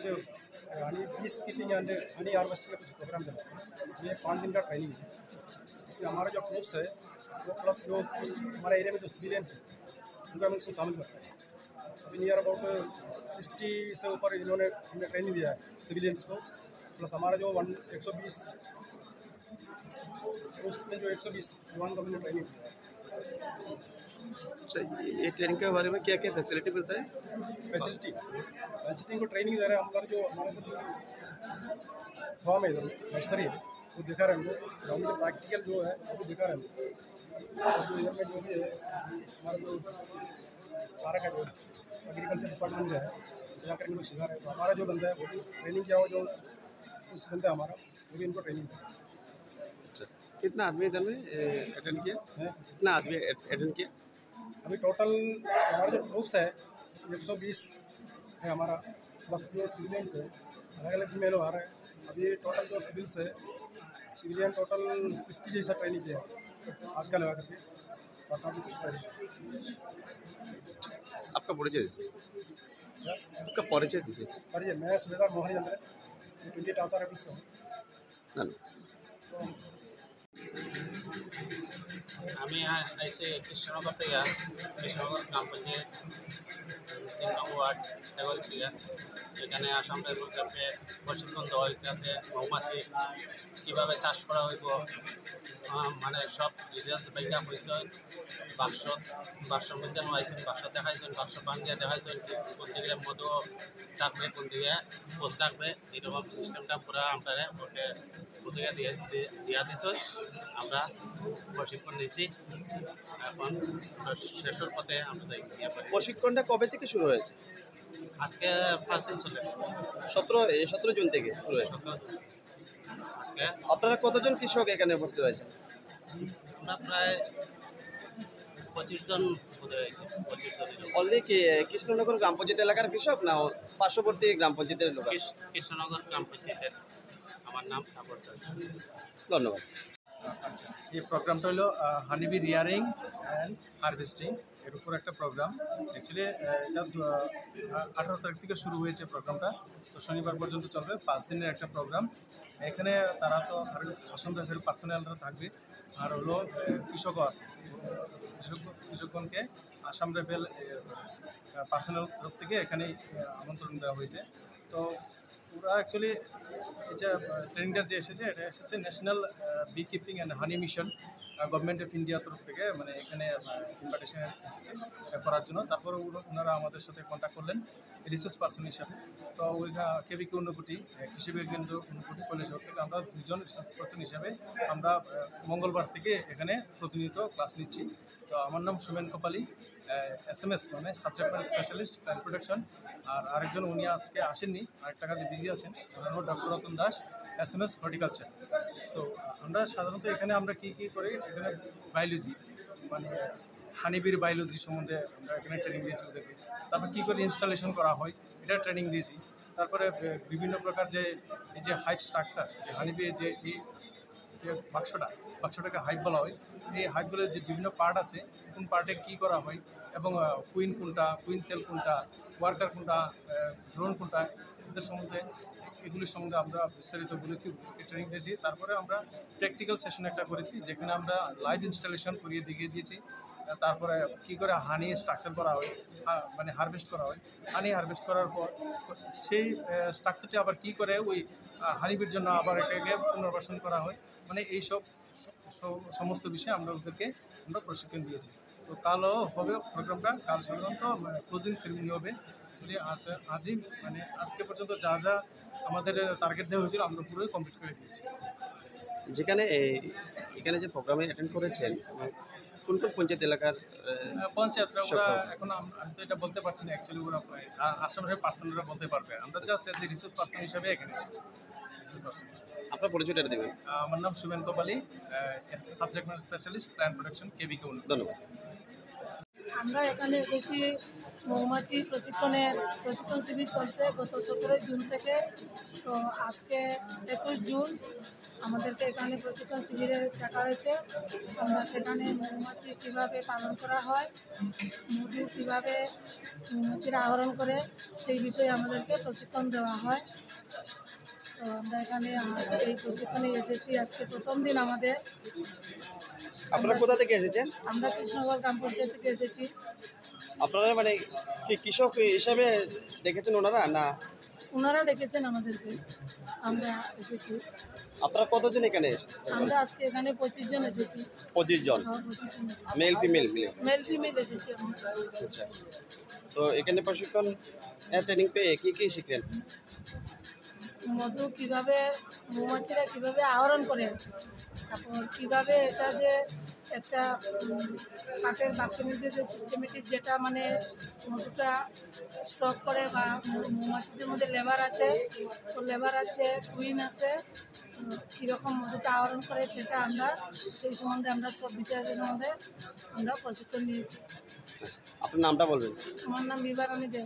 कुछ Honey peace keeping and honey harvesting का कुछ प्रोग्राम चला है। ये 5 दिन का ट्रेनिंग है। इसमें हमारा जो ट्रूप्स है वो प्लस जो उस हमारे एरिया में जो सिविलियंस है उनको हम इसमें शामिल करते हैं। अभी नियर अबाउट 60 से ऊपर इन्होंने हमने ट्रेनिंग दिया है सिविलियंस को, प्लस हमारा जो 120 ट्रूप्स में जो 120 जवान को हमने ट्रेनिंग दिया है। अच्छा, ये ट्रेनिंग के बारे में क्या क्या फैसिलिटी मिलता है? फैसिलिटी को ट्रेनिंग दे रहे हैं। हमारा जो फॉर्म है इधर नर्सरी है वो दिखा रहे हैं हमको, ग्राउंड में प्रैक्टिकल जो है वो दिखा रहे हैं हमको। जो इधर में जो भी है हमारा जो पार्क है जो एग्रीकल्चर डिपार्टमेंट है जाकर इनको सिखा रहे हैं। तो हमारा जो बंदा है वो भी ट्रेनिंग किया हो, जो उस बंदा है हमारा वो भी इनको ट्रेनिंग है। अच्छा, कितना आदमी इधर में अटेंड किया है? कितना आदमी अटेंड किया? अभी टोटल हमारा जो ट्रूप्स है 120 है हमारा, प्लस जो सिविलियंस है अलग अलग में लोग आ रहे हैं। अभी टोटल जो सिविल्स है सिविलियन टोटल 60 जैसा ट्रेनिंग किया है आज का लगा करके 7-8 कुछ ट्रेनिंग। आपका परिचय दीजिए। आपका परिचय दीजिए सर। और ये मैं सुबेदार मोहन चंद्र 28 आसार ऑफिस का हूँ। धन्यवाद। আমি আইসি কৃষ্ণনগর থেকে, কৃষ্ণনগর গ্রাম পঞ্চায়েত 3 নং ওয়ার্ড এগারো থেকে। এখানে আসাম রেলওয়ে ক্যাম্পে প্রশিক্ষণ দেওয়া হইতেছে মৌমাছি কীভাবে চাষ করা হইব, মানে সব ডিটেলস বাইকা হয়েছে। বাক্সর মধ্যে নোয়াইছেন, বাক্স দেখাইছেন, বাক্স ভাঙিয়ে দেখাইছেন কোন দিকে মধু থাকবে, কোন দিকে ফুল থাকবে, এরকম সিস্টেমটা পুরা আমরা ওকে বুঝিয়ে দিয়া দিছ। আমরা প্রশিক্ষণ নিয়েছি, এখন শেষের পথে আমরা যাই। প্রশিক্ষণটা কবে থেকে শুরু হয়েছে? আজকে 5 দিন চলে, 17 জুন থেকে শুরু হয়েছে। আজকে আপনারা কতজন কৃষক এখানে উপস্থিত হয়েছে? আমরা প্রায় 25 জন বোধ হয়েছে। 25 জন অনলি কি কৃষ্ণনগর গ্রাম পঞ্চায়েত এলাকার কৃষক না পার্শ্ববর্তী গ্রাম পঞ্চায়েতের লোক? কৃষ্ণনগর গ্রাম পঞ্চায়েতের। আমার নাম সাগর দাস। ধন্যবাদ। আচ্ছা, এই প্রোগ্রামটা হলো হানিবি রিয়ারিং অ্যান্ড হারভেস্টিং এর উপর একটা প্রোগ্রাম। অ্যাকচুয়ালি এটা 18 তারিখ থেকে শুরু হয়েছে প্রোগ্রামটা, তো শনিবার পর্যন্ত চলবে। 5 দিনের একটা প্রোগ্রাম। এখানে তারা তো আসাম রাইফেল পার্সোনালরা থাকবে, আর হলো কৃষকও আছে। কৃষকগণকে আসাম রাইফেল পার্সোনাল তরফ থেকে এখানে আমন্ত্রণ দেওয়া হয়েছে। তো ওরা অ্যাকচুয়ালি এই যে ট্রেনিংটা যে এসেছে এটা এসেছে national bee keeping and honey mission government of India তরফ থেকে, মানে এখানে ইনভাইটেশন এসেছে করার জন্য। তারপরে ওনারা আমাদের সাথে কন্ট্যাক্ট করলেন রিসার্চ পার্সন হিসাবে। তো ওই কেবিকে ঊনকোটি কৃষি কেন্দ্র ঊনকোটি কলেজ থেকে আমরা 2 জন রিসার্চ পার্সন হিসাবে আমরা মঙ্গলবার থেকে এখানে প্রতিনিয়ত ক্লাস নিচ্ছি। তো আমার নাম সুমেন কপালি, SMS মানে subject matter specialist plant protection. আর আরেকজন উনি আজকে আসেননি, আরেকটা কাজে বিজি আছেন, ওনার নাম doctor Ratan Das, SMS horticulture. So আমরা সাধারণত এখানে আমরা কী করি, এখানে বায়োলজি মানে হানিবির বায়োলজি সম্বন্ধে আমরা এখানে ট্রেনিং দিয়েছি ওদেরকে। তারপর কী করে ইনস্টলেশন করা হয় এটা ট্রেনিং দিয়েছি। তারপরে বিভিন্ন প্রকার যে এই যে হাইপ স্ট্রাকচার, যে হানিবির যে এই যে বাক্সটাকে হাইপ বলা হয়, এই হাইপগুলোর যে বিভিন্ন পার্ট আছে, কোন পার্টে কী করা হয় এবং কুইন কোনটা, কুইন সেল কোনটা, ওয়ার্কার কোনটা, ড্রোন কোনটা, এদের সম্বন্ধে এগুলির সম্বন্ধে আমরা বিস্তারিত বলেছি, ট্রেনিং দিয়েছি। তারপরে আমরা প্র্যাকটিক্যাল সেশন একটা করেছি যেখানে আমরা লাইভ ইনস্টলেশন করিয়ে দেখিয়ে দিয়েছি। তারপরে কী করে হানি স্ট্রাকচার করা হয়, মানে হারভেস্ট করা হয়। হানি হারভেস্ট করার পর সেই স্ট্রাকচারটি আবার কী করে ওই হানিবির জন্য আবার এটাকে পুনর্বাসন করা হয়, মানে এইসব সমস্ত বিষয়ে আমরা ওদেরকে প্রশিক্ষণ দিয়েছি। তো কালও হবে প্রোগ্রামটা, কাল সাধারণত ক্লোজিং সেরেমনি হবে। যদি আজই মানে আজকে পর্যন্ত যা যা আমাদের টার্গেট দেওয়া হয়েছিল আমরা পুরোই কমপ্লিট করে দিয়েছি। যেখানে এখানে যে প্রোগ্রামে অ্যাটেন্ড করেছেন কোন কোন পঞ্চায়েত এলাকার পঞ্চায়েতরা ওরা এখন আমি তো এটা বলতে পারছি না, অ্যাকচুয়ালি ওরা আসামের পার্সনরা বলতে পারবে। আমরা just as a research person হিসাবে এখানে এসেছি। আপনার পরিচয়টা দেবেন? আমার নাম Sumen Kapali, subject matter specialist plant protection কেবিকে। ধন্যবাদ। আমরা এখানে এসেছি মৌমাছি প্রশিক্ষণ শিবির চলছে গত 17 জুন থেকে। তো আজকে 21 জুন আমাদেরকে এখানে প্রশিক্ষণ শিবিরে ডাকা হয়েছে। আমরা সেখানে মৌমাছি কীভাবে পালন করা হয়, মধু কীভাবে মৌমাছিরা আহরণ করে সেই বিষয়ে আমাদেরকে প্রশিক্ষণ দেওয়া হয়। তো আমরা এখানে এই প্রশিক্ষণে এসেছি, আজকে প্রথম দিন আমাদের। আপনারা কোথা থেকে এসেছেন? আমরা কৃষ্ণনগর গ্রাম পঞ্চায়েত থেকে এসেছি। আপনারা মানে কি কৃষক হিসাবে দেখেছেন ওনারা না? ওনারা ডেকেছেন আমাদেরকে, আমরা এসেছি। আপনারা কতজন এখানে আমরা আজকে এখানে 25 জন এসেছি। 25 জন 25 জন এসেছি। মেল ফিমেল মিলে। মেল ফিমেল এসেছি আমরা। আচ্ছা, তো এখানে প্রশিক্ষণ ট্রেনিং পেয়ে কি কি শিখলেন? মধু কিভাবে মৌমাছিরা কিভাবে আহরণ করে, তারপর কিভাবে এটা যে একটা কাঠের বাক্সের মধ্যে যে সিস্টেমেটিক যেটা মানে মধুটা স্টক করে, বা মৌমাছিদের মধ্যে লেবার আছে, তো লেবার আছে, কুইন আছে, কীরকম মধুটা আহরণ করে সেটা আমরা সেই সম্বন্ধে আমরা সব বিষয়ের সম্বন্ধে আমরা প্রশিক্ষণ নিয়েছি। আপনার নামটা বলবেন? আমার নাম বিভা রানী দে।